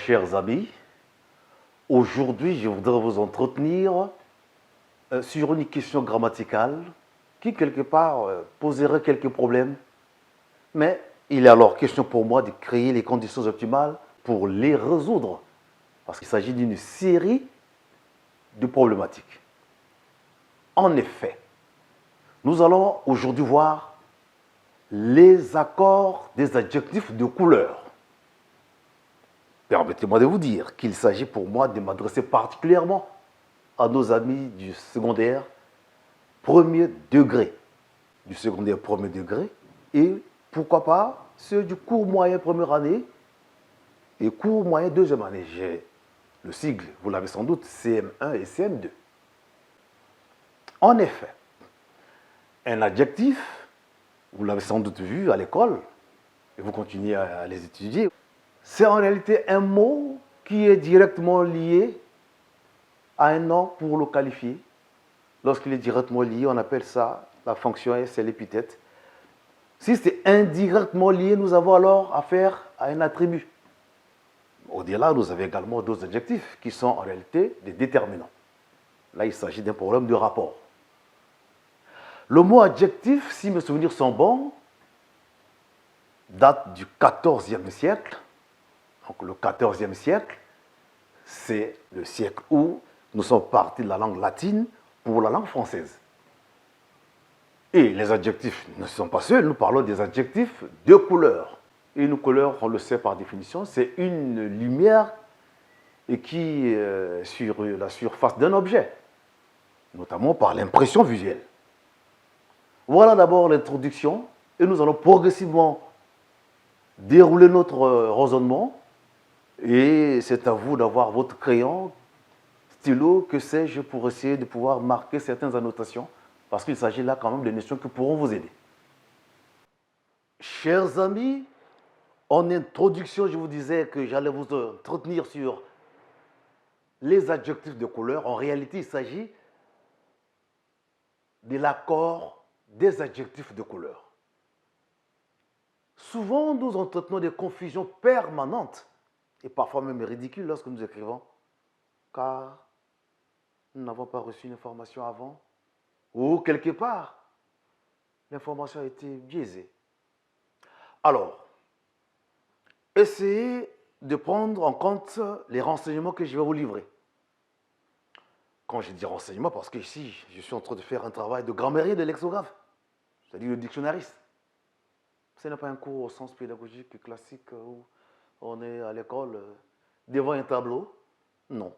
chers amis, aujourd'hui, je voudrais vous entretenir sur une question grammaticale qui, quelque part, poserait quelques problèmes. Mais il est alors question pour moi de créer les conditions optimales pour les résoudre. Parce qu'il s'agit d'une série de problématiques. En effet, nous allons aujourd'hui voir les accords des adjectifs de couleur. Permettez-moi de vous dire qu'il s'agit pour moi de m'adresser particulièrement à nos amis du secondaire premier degré. Du secondaire premier degré et pourquoi pas ceux du cours moyen première année et cours moyen deuxième année. J'ai le sigle, vous l'avez sans doute, CM1 et CM2. En effet, un adjectif, vous l'avez sans doute vu à l'école, et vous continuez à les étudier, c'est en réalité un mot qui est directement lié à un nom pour le qualifier. Lorsqu'il est directement lié, on appelle ça, la fonction est, c'est l'épithète. Si c'est indirectement lié, nous avons alors affaire à un attribut. Au-delà, nous avons également d'autres adjectifs qui sont en réalité des déterminants. Là, il s'agit d'un problème de rapport. Le mot adjectif, si mes souvenirs sont bons, date du XIVe siècle. Donc le XIVe siècle, c'est le siècle où nous sommes partis de la langue latine pour la langue française. Et les adjectifs ne sont pas seuls, nous parlons des adjectifs de couleur. Et une couleur, on le sait par définition, c'est une lumière qui sur la surface d'un objet, notamment par l'impression visuelle. Voilà d'abord l'introduction, et nous allons progressivement dérouler notre raisonnement. Et c'est à vous d'avoir votre crayon, stylo, que sais-je, pour essayer de pouvoir marquer certaines annotations, parce qu'il s'agit là quand même de notions qui pourront vous aider. Chers amis, en introduction, je vous disais que j'allais vous entretenir sur les adjectifs de couleur. En réalité, il s'agit de l'accord des adjectifs de couleur. Souvent, nous entretenons des confusions permanentes et parfois même ridicules lorsque nous écrivons, car nous n'avons pas reçu une information avant, ou quelque part, l'information a été biaisée. Alors, essayez de prendre en compte les renseignements que je vais vous livrer. Quand je dis renseignements, parce qu'ici, je suis en train de faire un travail de grammairien de lexicographe, c'est-à-dire le dictionnariste. Ce n'est pas un cours au sens pédagogique classique où on est à l'école devant un tableau. Non.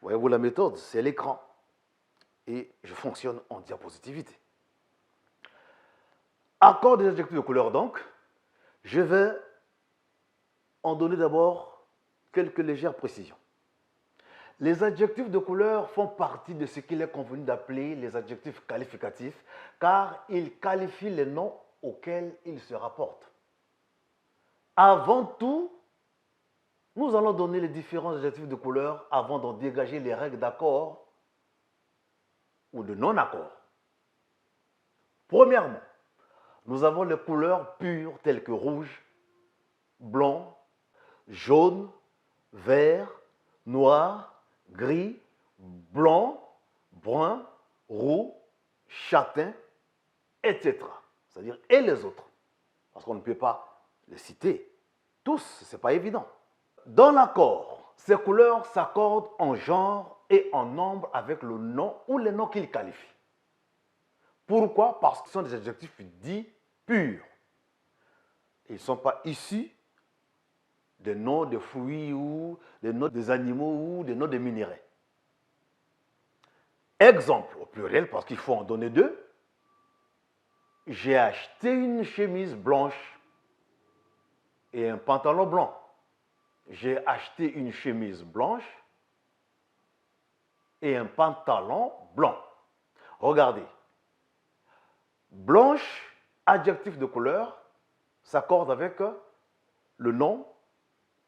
Voyez-vous la méthode, c'est l'écran. Et je fonctionne en diapositivité. Accord des adjectifs de couleur donc, je vais en donner d'abord quelques légères précisions. Les adjectifs de couleur font partie de ce qu'il est convenu d'appeler les adjectifs qualificatifs, car ils qualifient les noms auxquels ils se rapportent. Avant tout, nous allons donner les différents adjectifs de couleur avant d'en dégager les règles d'accord ou de non-accord. Premièrement, nous avons les couleurs pures telles que rouge, blanc, jaune, vert, noir, gris, blanc, brun, roux, châtain, etc. C'est-à-dire et les autres. Parce qu'on ne peut pas les citer tous, ce n'est pas évident. Dans l'accord, ces couleurs s'accordent en genre et en nombre avec le nom ou les noms qu'ils qualifient. Pourquoi? Parce que ce sont des adjectifs dits purs. Ils ne sont pas issus des noms de fruits ou des noms des animaux ou des noms des minéraux. Exemple au pluriel, parce qu'il faut en donner deux. J'ai acheté une chemise blanche et un pantalon blanc. J'ai acheté une chemise blanche et un pantalon blanc. Regardez. Blanche, adjectif de couleur, s'accorde avec le nom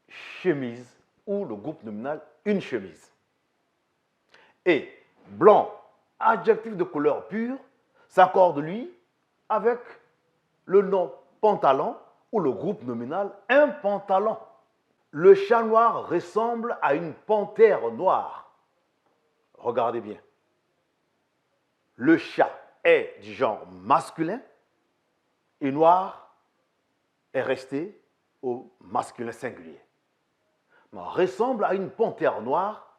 chemise ou le groupe nominal une chemise. Et blanc, adjectif de couleur pure, s'accorde lui avec le nom pantalon ou le groupe nominal un pantalon. Le chat noir ressemble à une panthère noire. Regardez bien. Le chat est du genre masculin et noir est resté au masculin singulier. Mais ressemble à une panthère noire.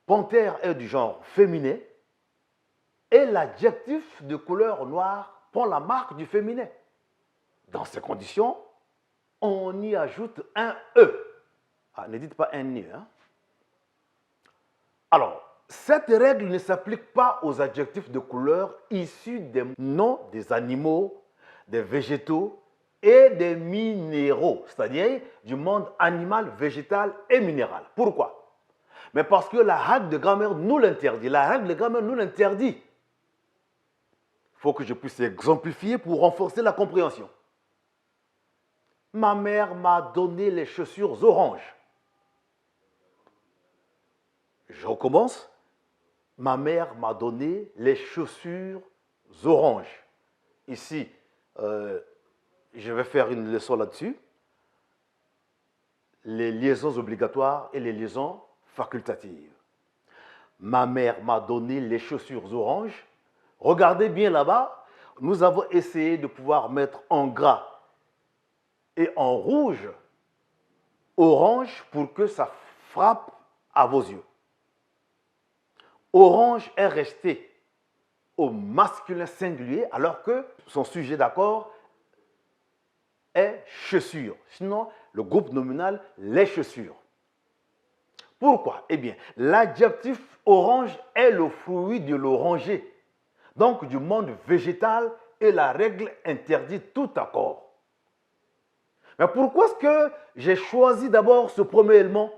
Panthère est du genre féminin et l'adjectif de couleur noire prend la marque du féminin. Dans ces conditions, on y ajoute un E. Ah, ne dites pas un N. Hein? Alors, cette règle ne s'applique pas aux adjectifs de couleur issus des noms des animaux, des végétaux et des minéraux, c'est-à-dire du monde animal, végétal et minéral. Pourquoi? Mais parce que la règle de grammaire nous l'interdit. La règle de grammaire nous l'interdit. Il faut que je puisse exemplifier pour renforcer la compréhension. Ma mère m'a donné les chaussures oranges. Je recommence. Ma mère m'a donné les chaussures oranges. Ici, je vais faire une leçon là-dessus. Les liaisons obligatoires et les liaisons facultatives. Ma mère m'a donné les chaussures oranges. Regardez bien là-bas, nous avons essayé de pouvoir mettre en gras et en rouge orange pour que ça frappe à vos yeux. Orange est resté au masculin singulier alors que son sujet d'accord est chaussure. Sinon, le groupe nominal, les chaussures. Pourquoi? Eh bien, l'adjectif orange est le fruit de l'oranger, donc du monde végétal, et la règle interdit tout accord. Mais pourquoi est-ce que j'ai choisi d'abord ce premier élément?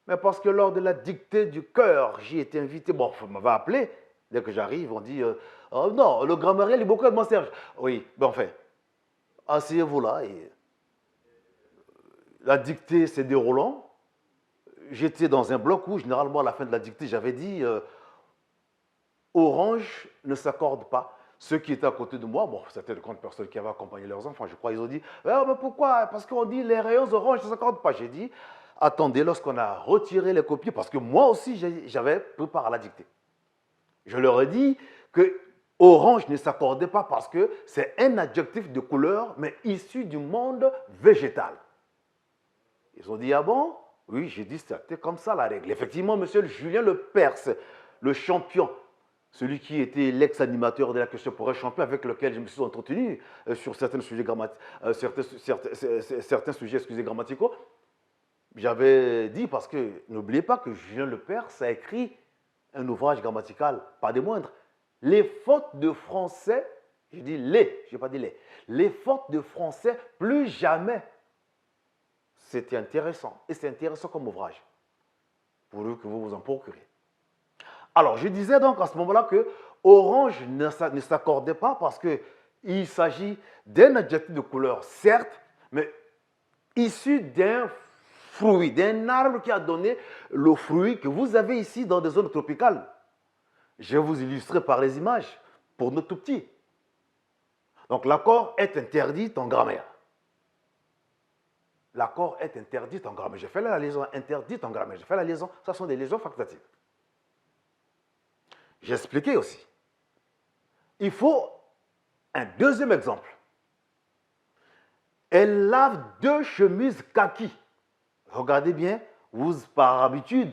Mais parce que lors de la dictée du cœur, j'y été invité. Bon, on m'avait appelé. Dès que j'arrive, on dit oh non, le grammairiel est beaucoup de mon Serge. Oui, ben enfin, asseyez-vous là. Et la dictée s'est déroulant. J'étais dans un bloc où, généralement, à la fin de la dictée, j'avais dit orange ne s'accorde pas. Ceux qui étaient à côté de moi, bon, c'était de grandes personnes qui avaient accompagné leurs enfants, je crois, ils ont dit mais pourquoi? Parce qu'on dit les rayons orange ne s'accordent pas. J'ai dit attendez, lorsqu'on a retiré les copies, parce que moi aussi, j'avais préparé à la dictée. Je leur ai dit que orange ne s'accordait pas parce que c'est un adjectif de couleur, mais issu du monde végétal. Ils ont dit, ah bon? Oui, j'ai dit, c'était comme ça la règle. Effectivement, monsieur Julien Lepers, le champion, celui qui était l'ex-animateur de la question pour un champion avec lequel je me suis entretenu sur certains sujets, certains sujets grammaticaux, j'avais dit, parce que n'oubliez pas que Julien Lepers a écrit un ouvrage grammatical, pas des moindres. Les fautes de français, je dis les, je n'ai pas dit les fautes de français, plus jamais. C'était intéressant, et c'est intéressant comme ouvrage, pour que vous vous en procurez. Alors, je disais donc à ce moment-là que orange ne s'accordait pas parce qu'il s'agit d'un adjectif de couleur, certes, mais issu d'un fruit, d'un arbre qui a donné le fruit que vous avez ici dans des zones tropicales. Je vais vous illustrer par les images pour nos tout petits. Donc l'accord est interdit en grammaire. L'accord est interdit en grammaire. J'ai fait la liaison interdite en grammaire. J'ai fait la liaison, ça sont des liaisons facultatives. J'ai expliqué aussi. Il faut un deuxième exemple. Elle lave 2 chemises kaki. Regardez bien, vous, par habitude,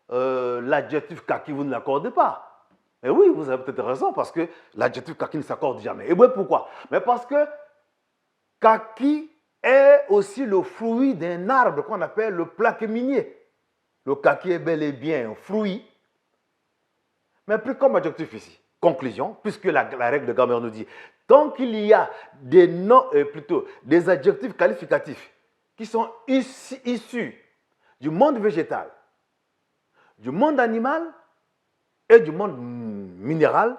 l'adjectif kaki, vous ne l'accordez pas. Mais oui, vous avez peut-être raison, parce que l'adjectif kaki ne s'accorde jamais. Et oui, pourquoi? Mais parce que kaki est aussi le fruit d'un arbre qu'on appelle le plaque minier. Le kaki est bel et bien un fruit, mais plus comme adjectif ici. Conclusion, puisque la règle de grammaire nous dit, tant qu'il y a des noms, plutôt des adjectifs qualificatifs qui sont issus du monde végétal, du monde animal et du monde minéral,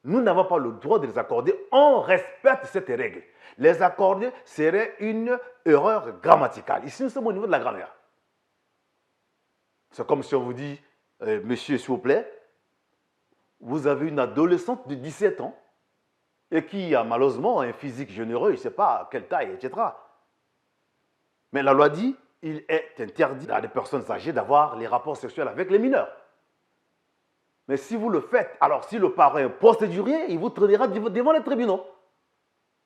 nous n'avons pas le droit de les accorder. On respecte cette règle. Les accorder serait une erreur grammaticale. Ici, nous sommes au niveau de la grammaire. C'est comme si on vous dit, monsieur, s'il vous plaît, vous avez une adolescente de 17 ans et qui a malheureusement un physique généreux, je ne sais pas quelle taille, etc. Mais la loi dit, il est interdit à des personnes âgées d'avoir les rapports sexuels avec les mineurs. Mais si vous le faites, alors si le parent est procédurier, il vous traînera devant les tribunaux.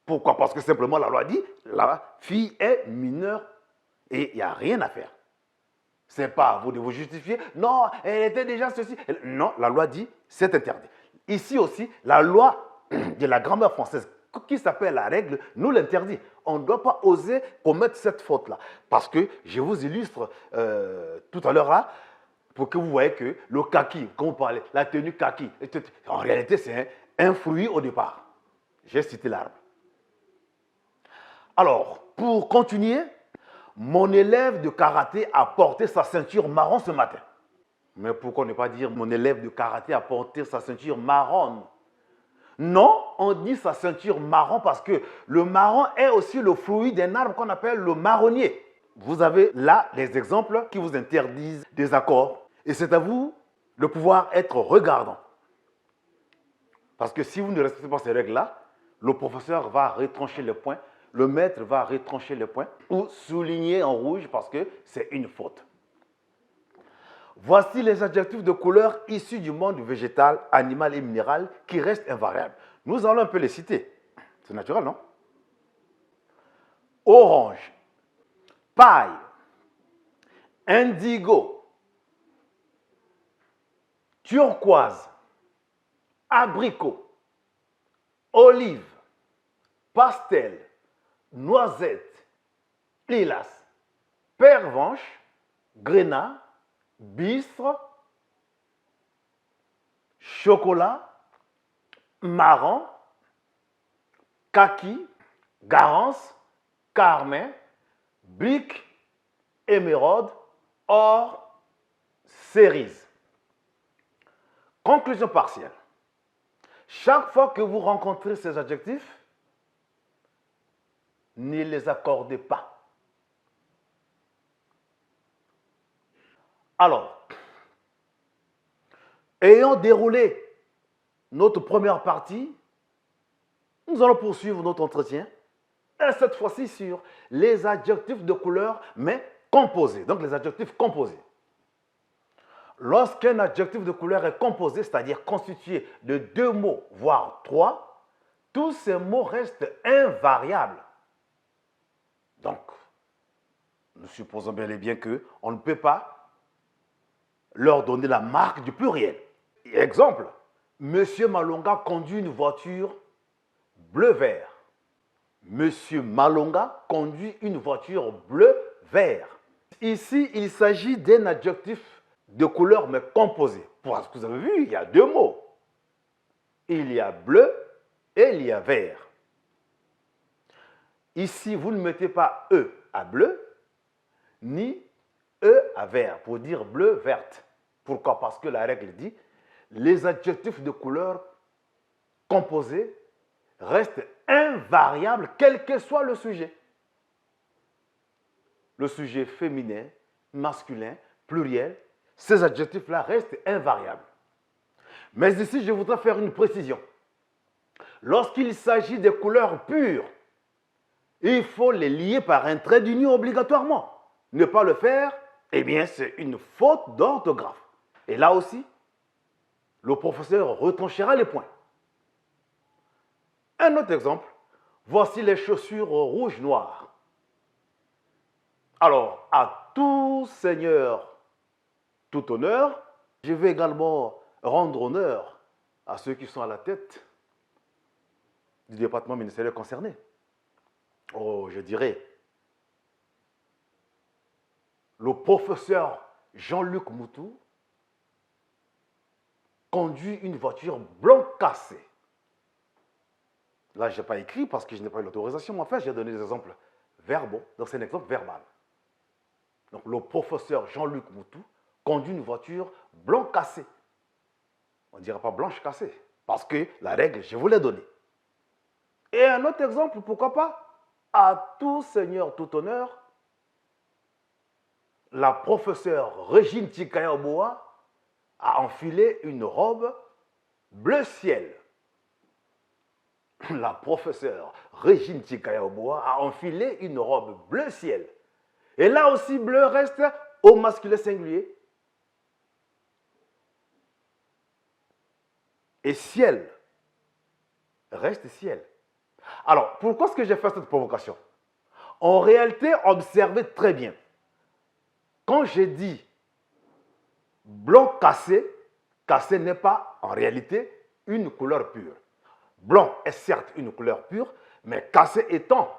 Pourquoi? Parce que simplement la loi dit, la fille est mineure et il n'y a rien à faire. Ce n'est pas à vous de vous justifier. Non, elle était déjà ceci. Non, la loi dit, c'est interdit. Ici aussi, la loi de la grammaire française, qui s'appelle la règle, nous l'interdit. On ne doit pas oser commettre cette faute-là. Parce que, je vous illustre tout à l'heure là, pour que vous voyez que le kaki, quand vous parlez, la tenue kaki, en réalité, c'est un fruit au départ. J'ai cité l'arbre. Alors, pour continuer, mon élève de karaté a porté sa ceinture marron ce matin. Mais pourquoi ne pas dire mon élève de karaté a porté sa ceinture marron? Non, on dit sa ceinture marron parce que le marron est aussi le fruit d'un arbre qu'on appelle le marronnier. Vous avez là les exemples qui vous interdisent des accords. Et c'est à vous de pouvoir être regardant. Parce que si vous ne respectez pas ces règles-là, le professeur va retrancher les points, le maître va retrancher les points ou souligner en rouge parce que c'est une faute. Voici les adjectifs de couleur issus du monde végétal, animal et minéral qui restent invariables. Nous allons un peu les citer. C'est naturel, non? Orange, paille, indigo, turquoise, abricot, olive, pastel, noisette, lilas, pervenche, grenat, bistre, chocolat, marron, kaki, garance, carmin, brique, émeraude, or, cerise. Conclusion partielle. Chaque fois que vous rencontrez ces adjectifs, ne les accordez pas. Alors, ayant déroulé notre première partie, nous allons poursuivre notre entretien, et cette fois-ci sur les adjectifs de couleur, mais composés. Donc les adjectifs composés. Lorsqu'un adjectif de couleur est composé, c'est-à-dire constitué de 2 mots, voire 3, tous ces mots restent invariables. Donc, nous supposons bel et bien qu'on ne peut pas leur donner la marque du pluriel. Exemple, Monsieur Malonga conduit une voiture bleu-vert. Monsieur Malonga conduit une voiture bleu-vert. Ici, il s'agit d'un adjectif de couleur mais composé. Parce que vous avez vu, il y a 2 mots. Il y a bleu et il y a vert. Ici, vous ne mettez pas E à bleu, ni E à vert, pour dire bleu, verte. Pourquoi? Parce que la règle dit, les adjectifs de couleur composés restent invariables, quel que soit le sujet. Le sujet féminin, masculin, pluriel, ces adjectifs-là restent invariables. Mais ici, je voudrais faire une précision. Lorsqu'il s'agit des couleurs pures, il faut les lier par un trait d'union obligatoirement. Ne pas le faire, eh bien, c'est une faute d'orthographe. Et là aussi, le professeur retranchera les points. Un autre exemple, voici les chaussures rouge-noir. Alors, à tout seigneur, tout honneur, je vais également rendre honneur à ceux qui sont à la tête du département ministériel concerné. Oh, je dirais, le professeur Jean-Luc Moutou conduit une voiture blanc cassé. Là, je n'ai pas écrit parce que je n'ai pas eu l'autorisation, mais en fait, j'ai donné des exemples verbaux, donc c'est un exemple verbal. Donc, le professeur Jean-Luc Moutou conduit une voiture blanc cassé. On ne dira pas blanche cassée, parce que la règle, je vous l'ai donnée. Et un autre exemple, pourquoi pas? À tout seigneur, tout honneur, la professeure Régine Tikayaboa a enfilé une robe bleu ciel. La professeure Régine Tikayaboa a enfilé une robe bleu ciel. Et là aussi, bleu reste au masculin singulier. Et ciel reste ciel. Alors, pourquoi est-ce que j'ai fait cette provocation? En réalité, observez très bien. Quand j'ai dit blanc cassé, cassé n'est pas en réalité une couleur pure. Blanc est certes une couleur pure, mais cassé étant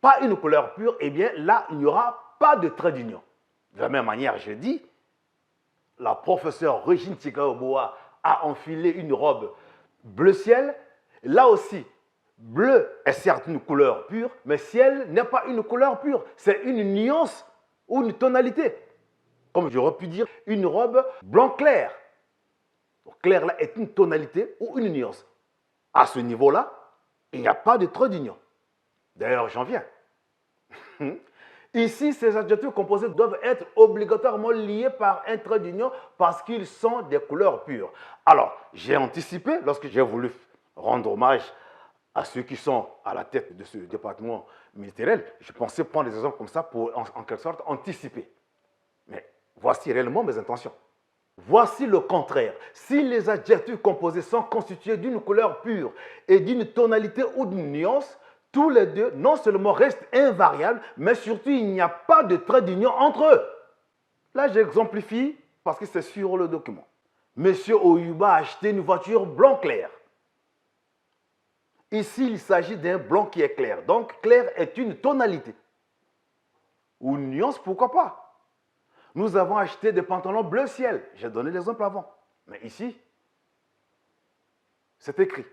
pas une couleur pure, eh bien là, il n'y aura pas de trait d'union. De la même manière, je dis, la professeure Regine Tikaoboa a enfilé une robe bleu ciel. Là aussi, bleu est certes une couleur pure, mais ciel n'est pas une couleur pure. C'est une nuance ou une tonalité. Comme j'aurais pu dire, une robe blanc clair. Clair là est une tonalité ou une nuance. À ce niveau-là, il n'y a pas de trait d'union. D'ailleurs, j'en viens. Ici, ces adjectifs composés doivent être obligatoirement liés par un trait d'union parce qu'ils sont des couleurs pures. Alors, j'ai anticipé, lorsque j'ai voulu rendre hommage à ceux qui sont à la tête de ce département ministériel, je pensais prendre des exemples comme ça pour, en quelque sorte, anticiper. Mais voici réellement mes intentions. Voici le contraire. Si les adjectifs composés sont constitués d'une couleur pure et d'une tonalité ou d'une nuance, tous les deux non seulement restent invariables, mais surtout il n'y a pas de trait d'union entre eux. Là, j'exemplifie parce que c'est sur le document. Monsieur Oyuba a acheté une voiture blanc clair. Ici, il s'agit d'un blanc qui est clair. Donc, clair est une tonalité. Ou une nuance, pourquoi pas. Nous avons acheté des pantalons bleu ciel. J'ai donné l'exemple avant. Mais ici, c'est écrit.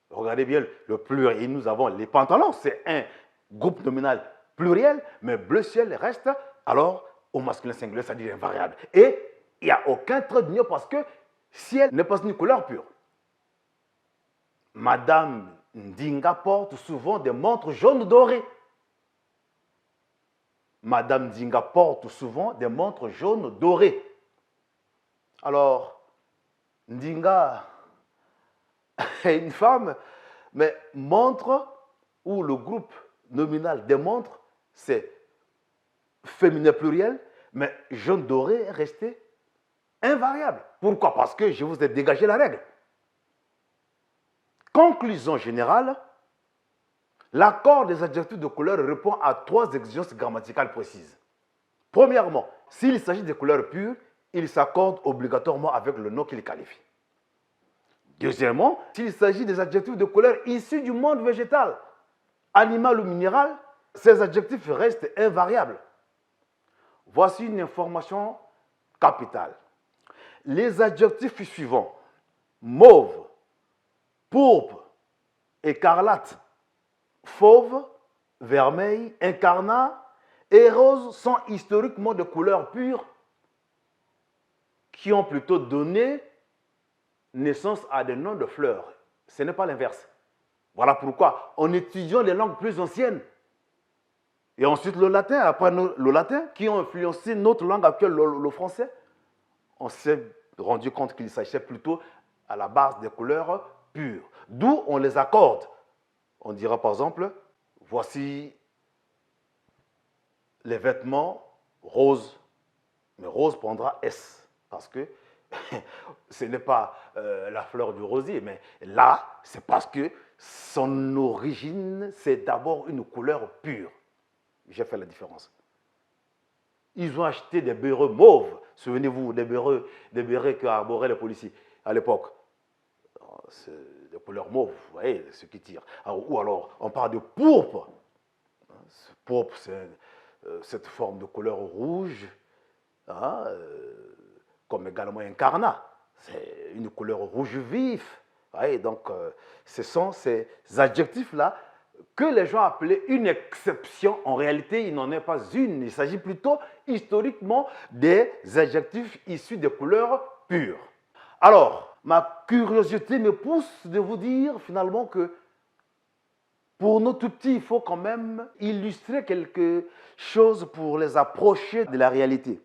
Regardez bien le pluriel. Nous avons les pantalons. C'est un groupe nominal pluriel, mais bleu ciel reste alors au masculin singulier, c'est-à-dire invariable. Et il n'y a aucun trait d'union parce que ciel n'est pas une couleur pure. Madame Ndinga porte souvent des montres jaunes dorées. Madame Ndinga porte souvent des montres jaunes dorées. Alors, Ndinga est une femme, mais montre, ou le groupe nominal des montres, c'est féminin pluriel, mais jaune doré est resté invariable. Pourquoi? Parce que je vous ai dégagé la règle. Conclusion générale, l'accord des adjectifs de couleur répond à 3 exigences grammaticales précises. Premièrement, s'il s'agit de couleurs pures, il s'accorde obligatoirement avec le nom qui les qualifie. Deuxièmement, s'il s'agit des adjectifs de couleur issus du monde végétal, animal ou minéral, ces adjectifs restent invariables. Voici une information capitale. Les adjectifs suivants, mauve, pourpre, écarlate, fauve, vermeil, incarnat et rose sont historiquement de couleurs pures qui ont plutôt donné naissance à des noms de fleurs. Ce n'est pas l'inverse. Voilà pourquoi, en étudiant les langues plus anciennes, et ensuite le latin, après le latin, qui ont influencé notre langue actuelle, le français, on s'est rendu compte qu'il s'agissait plutôt à la base des couleurs pures. D'où on les accorde. On dira par exemple, voici les vêtements roses. Mais rose prendra S, parce que ce n'est pas la fleur du rosier, mais là, c'est parce que son origine, c'est d'abord une couleur pure. J'ai fait la différence. Ils ont acheté des bérets mauves. Souvenez-vous des bérets qu'arboraient les policiers à l'époque. C'est des couleurs mauves, vous voyez, ce qui tire. Ou alors, on parle de pourpre. Pourpre, c'est cette forme de couleur rouge, comme également incarnat. C'est une couleur rouge vif. Vous voyez, donc, ce sont ces adjectifs-là que les gens appelaient une exception. En réalité, il n'en est pas une. Il s'agit plutôt historiquement des adjectifs issus des couleurs pures. Alors, ma curiosité me pousse de vous dire finalement que pour nos tout petits, il faut quand même illustrer quelque chose pour les approcher de la réalité.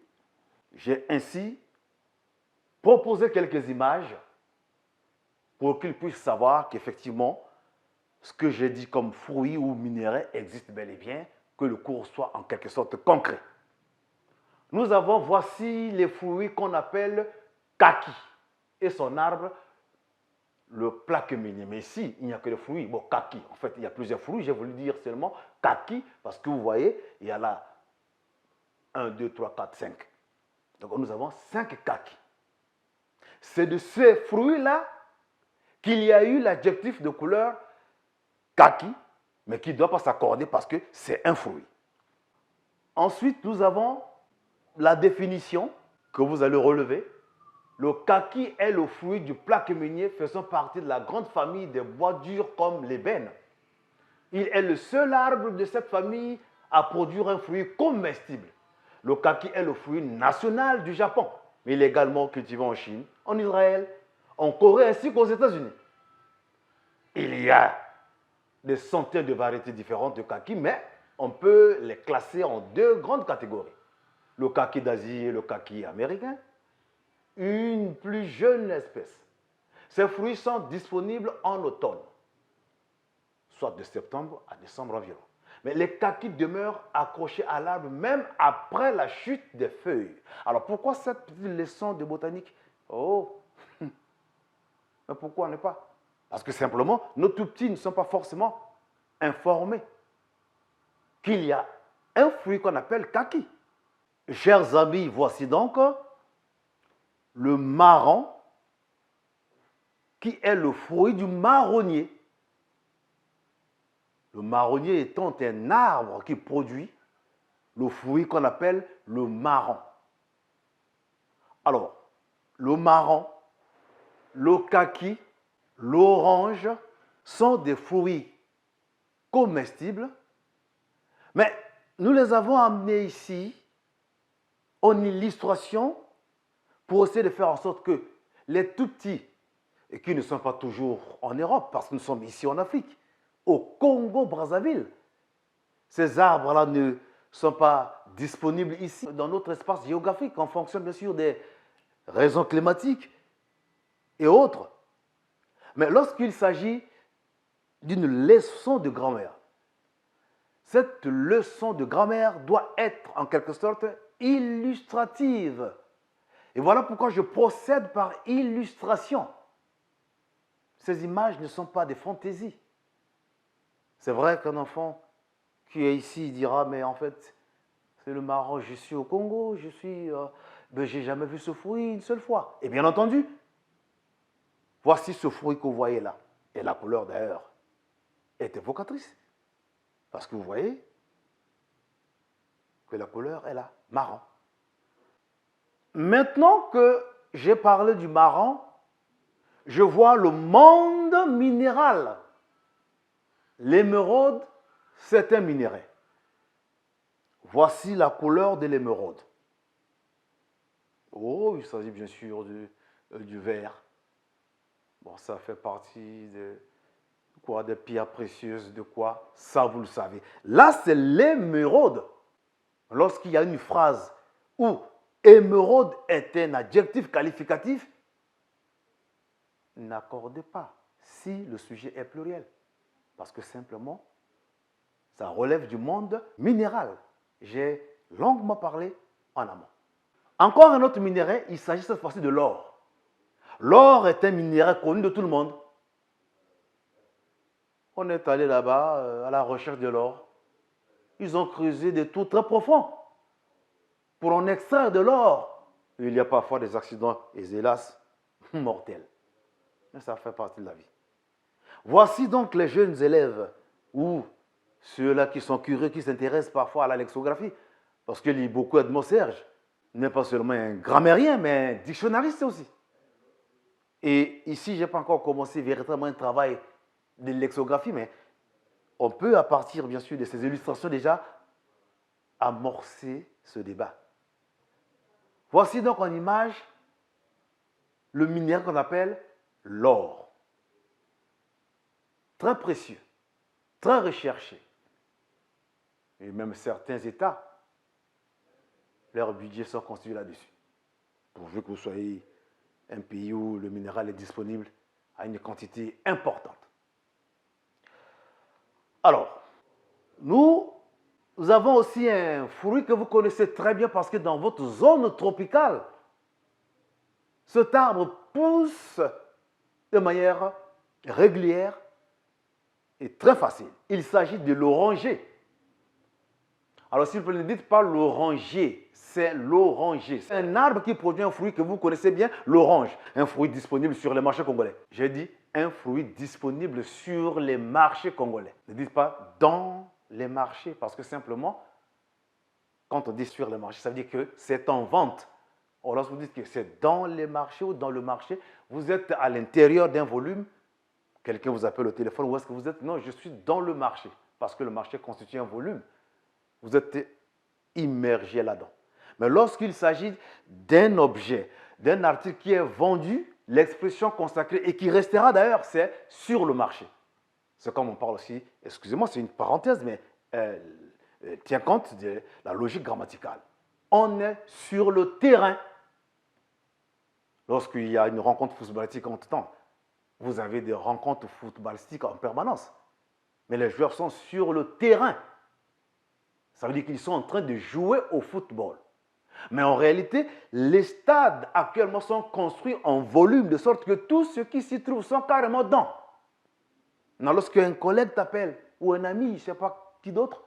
J'ai ainsi proposé quelques images pour qu'ils puissent savoir qu'effectivement, ce que j'ai dit comme fruits ou minéraux existe bel et bien, que le cours soit en quelque sorte concret. Nous avons, voici les fruits qu'on appelle kaki et son arbre, le plaque-minier. Mais ici, il n'y a que les fruits. Bon, kaki, en fait, il y a plusieurs fruits. J'ai voulu dire seulement kaki parce que vous voyez, il y a là 1, 2, 3, 4, 5. Donc nous avons 5 kaki. C'est de ces fruits-là qu'il y a eu l'adjectif de couleur kaki, mais qui ne doit pas s'accorder parce que c'est un fruit. Ensuite, nous avons la définition que vous allez relever. Le kaki est le fruit du plaque-minier faisant partie de la grande famille des bois durs comme l'ébène. Il est le seul arbre de cette famille à produire un fruit comestible. Le kaki est le fruit national du Japon, mais il est également cultivé en Chine, en Israël, en Corée ainsi qu'aux États-Unis. Il y a des centaines de variétés différentes de kaki, mais on peut les classer en 2 grandes catégories. Le kaki d'Asie et le kaki américain. Une plus jeune espèce. Ces fruits sont disponibles en automne, soit de septembre à décembre environ. Mais les kakis demeurent accrochés à l'arbre même après la chute des feuilles. Alors pourquoi cette petite leçon de botanique? Oh, mais pourquoi ne pas? Parce que simplement, nos tout petits ne sont pas forcément informés qu'il y a un fruit qu'on appelle kaki. Chers amis, voici donc le marron, qui est le fruit du marronnier. Le marronnier étant un arbre qui produit le fruit qu'on appelle le marron. Alors, le marron, le kaki, l'orange sont des fruits comestibles, mais nous les avons amenés ici en illustration pour essayer de faire en sorte que les tout petits, et qui ne sont pas toujours en Europe, parce que nous sommes ici en Afrique, au Congo-Brazzaville, ces arbres-là ne sont pas disponibles ici, dans notre espace géographique, en fonction bien sûr des raisons climatiques et autres. Mais lorsqu'il s'agit d'une leçon de grammaire, cette leçon de grammaire doit être en quelque sorte illustrative. Et voilà pourquoi je procède par illustration. Ces images ne sont pas des fantaisies. C'est vrai qu'un enfant qui est ici dira, mais en fait, c'est le Maroc, je suis au Congo, j'ai jamais vu ce fruit une seule fois. Et bien entendu, voici ce fruit que vous voyez là. Et la couleur d'ailleurs est évocatrice. Parce que vous voyez que la couleur est là, marron. Maintenant que j'ai parlé du marron, je vois le monde minéral. L'émeraude, c'est un minerai. Voici la couleur de l'émeraude. Oh, il s'agit bien sûr du vert. Bon, ça fait partie de quoi? Des pierres précieuses, de quoi? Ça, vous le savez. Là, c'est l'émeraude. Lorsqu'il y a une phrase où émeraude est un adjectif qualificatif, n'accordez pas si le sujet est pluriel. Parce que simplement, ça relève du monde minéral. J'ai longuement parlé en amont. Encore un autre minerai, il s'agit cette fois-ci de l'or. L'or est un minerai connu de tout le monde. On est allé là-bas à la recherche de l'or. Ils ont creusé des trous très profonds pour en extraire de l'or. Il y a parfois des accidents, et hélas, mortels. Mais ça fait partie de la vie. Voici donc les jeunes élèves, ou ceux-là qui sont curieux, qui s'intéressent parfois à la lexicographie, parce que lit beaucoup Edmond Serge, n'est pas seulement un grammairien, mais un dictionnariste aussi. Et ici, je n'ai pas encore commencé véritablement un travail de lexicographie, mais on peut, à partir bien sûr de ces illustrations déjà, amorcer ce débat. Voici donc en image le minerai qu'on appelle l'or. Très précieux, très recherché. Et même certains États, leurs budgets sont construits là-dessus. Pourvu que vous soyez un pays où le minéral est disponible à une quantité importante. Alors, nous Nous avons aussi un fruit que vous connaissez très bien parce que dans votre zone tropicale, cet arbre pousse de manière régulière et très facile. Il s'agit de l'oranger. Alors, s'il vous plaît, ne dites pas l'oranger, c'est l'oranger. C'est un arbre qui produit un fruit que vous connaissez bien, l'orange. Un fruit disponible sur les marchés congolais. J'ai dit un fruit disponible sur les marchés congolais. Ne dites pas dans les marchés, parce que simplement, quand on dit sur les marchés, ça veut dire que c'est en vente. Or, lorsque vous dites que c'est dans les marchés ou dans le marché, vous êtes à l'intérieur d'un volume, quelqu'un vous appelle au téléphone, où est-ce que vous êtes? Non, je suis dans le marché, parce que le marché constitue un volume. Vous êtes immergé là-dedans. Mais lorsqu'il s'agit d'un objet, d'un article qui est vendu, l'expression consacrée et qui restera d'ailleurs, c'est sur le marché. C'est comme on parle aussi, excusez-moi, c'est une parenthèse, mais tient compte de la logique grammaticale. On est sur le terrain. Lorsqu'il y a une rencontre footballistique en tout temps, vous avez des rencontres footballistiques en permanence. Mais les joueurs sont sur le terrain. Ça veut dire qu'ils sont en train de jouer au football. Mais en réalité, les stades actuellement sont construits en volume, de sorte que tous ceux qui s'y trouvent sont carrément dedans. Lorsqu'un collègue t'appelle, ou un ami, je ne sais pas qui d'autre,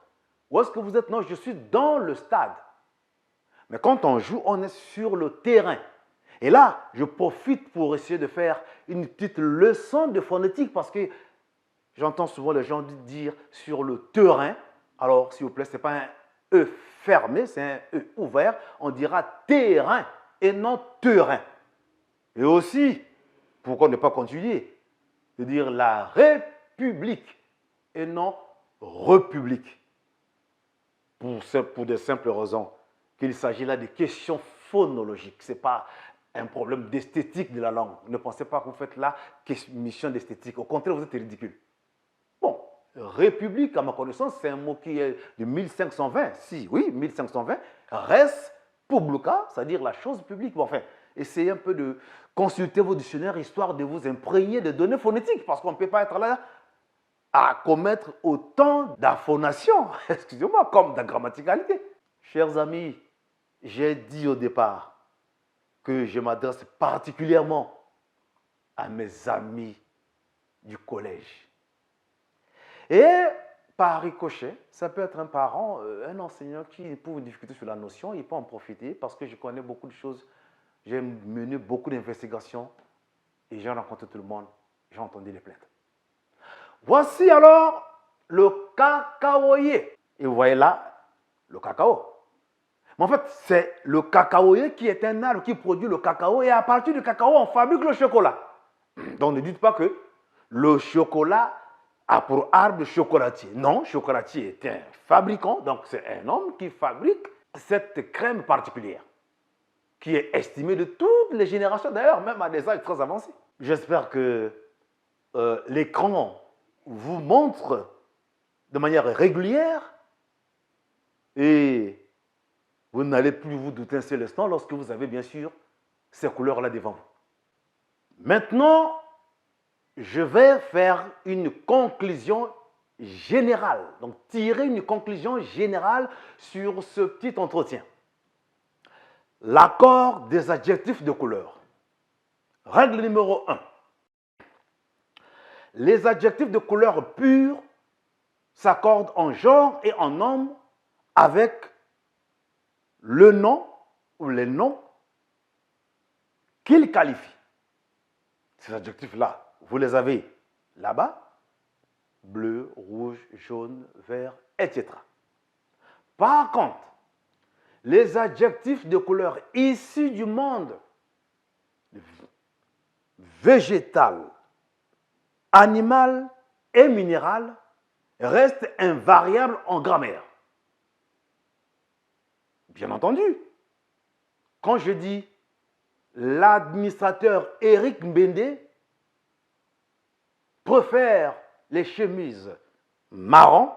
où est-ce que vous êtes? Non, je suis dans le stade. Mais quand on joue, on est sur le terrain. Et là, je profite pour essayer de faire une petite leçon de phonétique parce que j'entends souvent les gens dire sur le terrain. Alors, s'il vous plaît, ce n'est pas un E fermé, c'est un E ouvert. On dira terrain et non terrain. Et aussi, pourquoi ne pas continuer de dire la République et non République. Pour de simples raisons qu'il s'agit là de questions phonologiques. Ce n'est pas un problème d'esthétique de la langue. Ne pensez pas que vous faites là mission d'esthétique. Au contraire, vous êtes ridicule. Bon, République, à ma connaissance, c'est un mot qui est de 1520. Si, oui, 1520. Res publica, c'est-à-dire la chose publique. Bon, enfin, essayez un peu de consulter vos dictionnaires histoire de vous imprégner de données phonétiques parce qu'on ne peut pas être là à commettre autant d'aphonation, excusez-moi, comme de grammaticalité. Chers amis, j'ai dit au départ que je m'adresse particulièrement à mes amis du collège. Et par ricochet, ça peut être un parent, un enseignant qui éprouve une difficulté sur la notion, il peut en profiter parce que je connais beaucoup de choses, j'ai mené beaucoup d'investigations et j'ai rencontré tout le monde, j'ai entendu les plaintes. Voici alors le cacaoyer. Et vous voyez là, le cacao. Mais en fait, c'est le cacaoyer qui est un arbre qui produit le cacao et à partir du cacao, on fabrique le chocolat. Donc ne dites pas que le chocolat a pour arbre chocolatier. Non, chocolatier est un fabricant, donc c'est un homme qui fabrique cette crème particulière qui est estimée de toutes les générations, d'ailleurs, même à des âges très avancés. J'espère que l'écran vous montre de manière régulière et vous n'allez plus vous douter un seul instant lorsque vous avez bien sûr ces couleurs-là devant vous. Maintenant, je vais faire une conclusion générale, donc tirer une conclusion générale sur ce petit entretien. L'accord des adjectifs de couleur. Règle numéro 1. Les adjectifs de couleur pure s'accordent en genre et en nombre avec le nom ou les noms qu'ils qualifient. Ces adjectifs-là, vous les avez là-bas, bleu, rouge, jaune, vert, etc. Par contre, les adjectifs de couleur issus du monde végétal, animal et minéral restent invariables en grammaire. Bien entendu, quand je dis l'administrateur Éric Mbende préfère les chemises marron,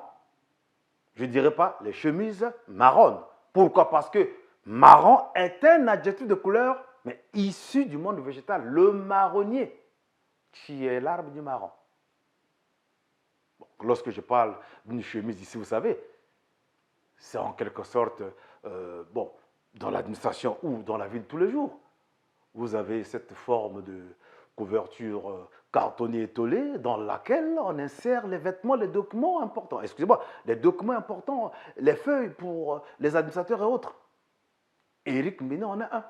je ne dirais pas les chemises marronnes. Pourquoi? Parce que marron est un adjectif de couleur, mais issu du monde végétal. Le marronnier, qui est l'arbre du marron. Bon, lorsque je parle d'une chemise ici, vous savez, c'est en quelque sorte, bon, dans l'administration ou dans la vie de tous les jours. Vous avez cette forme de couverture cartonnée étolée dans laquelle on insère les vêtements, les documents importants. Excusez-moi, les documents importants, les feuilles pour les administrateurs et autres. Éric Mene en est un.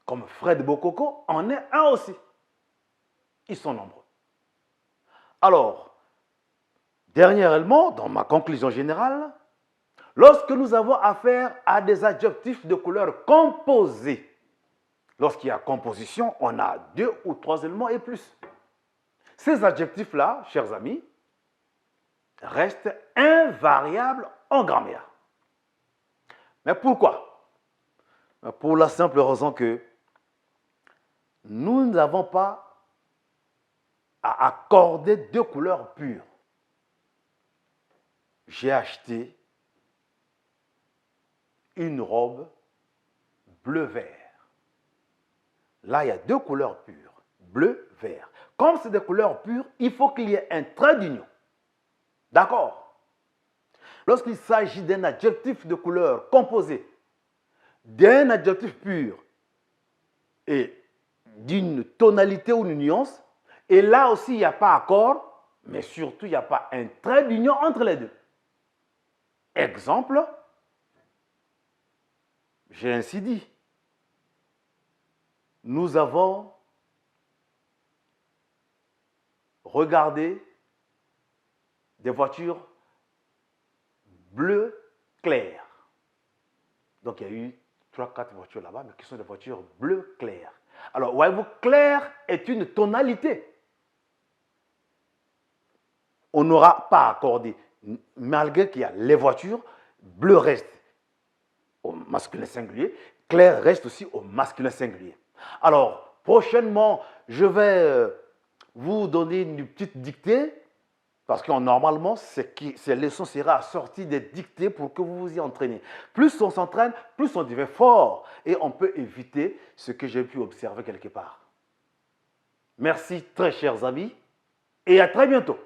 Comme Fred Bokoko en est un aussi. Ils sont nombreux. Alors, dernièrement, dans ma conclusion générale, lorsque nous avons affaire à des adjectifs de couleur composés, lorsqu'il y a composition, on a 2 ou 3 éléments et plus. Ces adjectifs-là, chers amis, restent invariables en grammaire. Mais pourquoi? Pour la simple raison que nous n'avons pas à accorder 2 couleurs pures. J'ai acheté une robe bleu-vert. Là, il y a 2 couleurs pures, bleu-vert. Comme c'est des couleurs pures, il faut qu'il y ait un trait d'union. D'accord? Lorsqu'il s'agit d'un adjectif de couleur composé d'un adjectif pur et d'une tonalité ou d'une nuance, et là aussi, il n'y a pas accord, mais surtout, il n'y a pas un trait d'union entre les deux. Exemple, j'ai ainsi dit, nous avons regardé des voitures bleu clair. Donc, il y a eu 3-4 voitures là-bas, mais qui sont des voitures bleu clair. Alors, voyez-vous, clair est une tonalité. On n'aura pas accordé, malgré qu'il y a les voitures, bleu reste au masculin singulier, clair reste aussi au masculin singulier. Alors, prochainement, je vais vous donner une petite dictée, parce que normalement, ces leçons seront assorties des dictées pour que vous vous y entraînez. Plus on s'entraîne, plus on devient fort et on peut éviter ce que j'ai pu observer quelque part. Merci, très chers amis, et à très bientôt.